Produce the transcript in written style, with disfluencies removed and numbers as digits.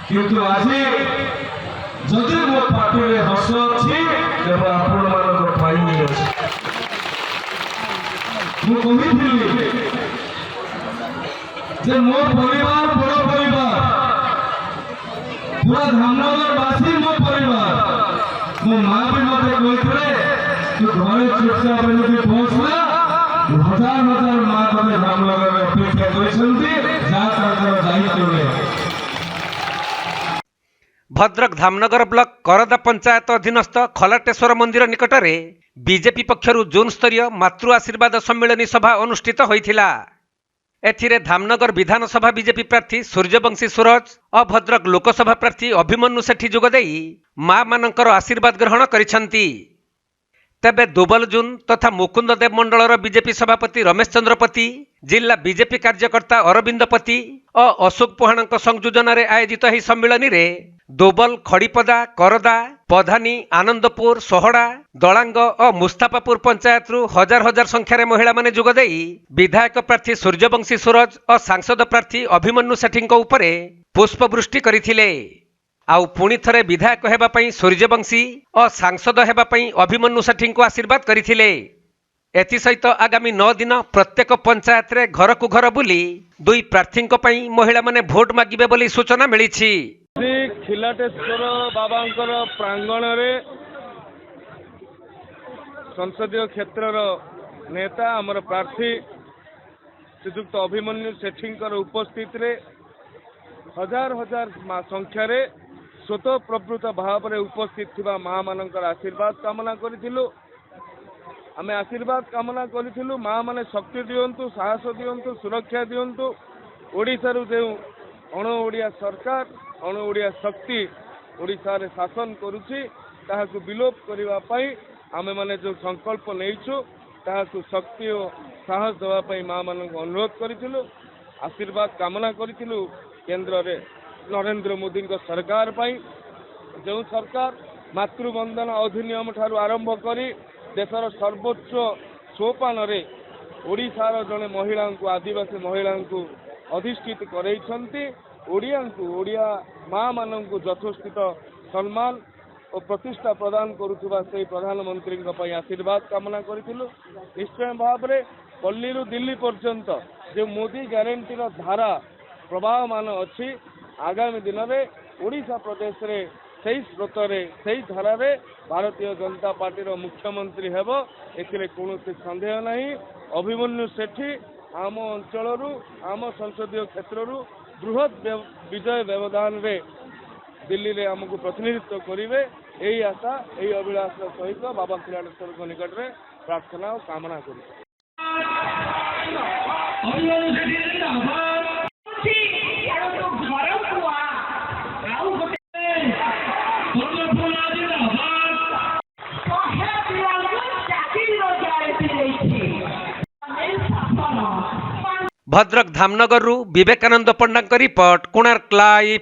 किंतु आज जदि मो पाटे हस अच्छी केवल आपण मान पाई मो परिवार बड़ परिवार पूरा धामनगरवासी मो परिवार मो माँ भी मत कहते तू घरे चुपचाप पहुंचला हजार हजार माँ ते धामनगर में अपेक्षा कर भद्रक धामनगर ब्लॉक करदा पंचायत अधीनस्थ खलाटेश्वर मंदिर निकटरे बीजेपी पक्षरु जून स्तरीय मातृ आशीर्वाद सम्मेलनी सभा अनुष्ठित होइथिला। एथिरे धामनगर विधानसभा बीजेपी प्रार्थी सूर्यवंशी सूरज और भद्रक लोकसभा प्रार्थी अभिमन्यु सेठी जोगदेई माँ मानकर आशीर्वाद ग्रहण करिसंती। तेबे दुबल जून तथा मुकुंद देव मंडलर बीजेपी सभापति रमेश चंद्रपति, जिला बीजेपी कार्यकर्ता अरविंद पति और अशोक पोहाणक संयोजन आयोजित ଏହି ସମ୍ମିଳନୀରେ दोबल, खड़ीपदा, करदा, पधानी, आनंदपुर, सोहड़ा, दलांग और मुस्ताफापुर पंचायत हजार हजार संख्यार महिला माने जोगदेई विधायक प्रार्थी सूर्यवंशी सूरज और सांसद प्रार्थी अभिमन्यु सेठी उपरे पुष्पवृष्टि करथिले। आउ पुणी थरे विधायक हेबा पई सूर्यवंशी और सांसद हेबा पई अभिमन्यु सेठी को आशीर्वाद करथिले। एथिसहित आगामी 9 दिन प्रत्येक पंचायत रे घर को घर बुली दुई प्रार्थी महिला माने भोट मागिबे बोली सूचना मिली। खिलाटेश्वर बाबांकर प्रांगण रे संसदीय क्षेत्र नेता आमर प्रार्थी श्रीजुक्त अभिमन्यु सेठी उपस्थित रे हजार हजार संख्यार स्वतः प्रवृत्त भाव में उपस्थित थिबा माँ मानकर आशीर्वाद कामना करिथिलु। आमे आशीर्वाद कामना करिथिलु माँ माने शक्ति दियंतु, साहस दियंतु, सुरक्षा दियंतु। ओडिशारु जे अण ओडिया सरकार अण ओडिया शक्ति ओडिशा रे शासन करुछि ताहाकु विलोप करिवा पई आमे माने जो संकल्प नेइछु ताहाकु शक्ति और साहस देवा पई माँ मानक अनुरोध करिथिलु। आशीर्वाद कामना करिथिलु केंद्र रे नरेंद्र मोदी सरकार पाई जो सरकार मातृवंदना अधिनियम ठारू आरंभ करी देशर सर्वोच्च सोपान रे ओडिशार जने महिला को आदिवासी महिला को अधिष्ठित करैछंती। ओडिया माँ मानक यथोचित सम्मान और प्रतिष्ठा प्रदान करुवा से प्रधानमंत्री आशीर्वाद कामना करिथिलु। निश्चय भाव में पल्लीरू दिल्ली पर्यंत जो मोदी ग्यारंटी धारा प्रवाहमान अच्छी आगामी दिन में ओडिशा प्रदेश रे सही स्रोत सही धारा रे भारतीय जनता पार्टी मुख्यमंत्री हेब एथिरे कौनसी संदेह नहीं। अभिमन्यु सेठी आम अंचल आम संसदीय क्षेत्र बृहत विजय व्यवधान रे दिल्ली रे आमको प्रतिनिधित्व करेंगे यही आशा यही अभिलाष सहित बाबा खिलाटेश्वर निकट में प्रार्थना और कामना करें। भद्रक धामनगर विवेकानंद पंडा रिपोर्ट, कोणार्क लाइव।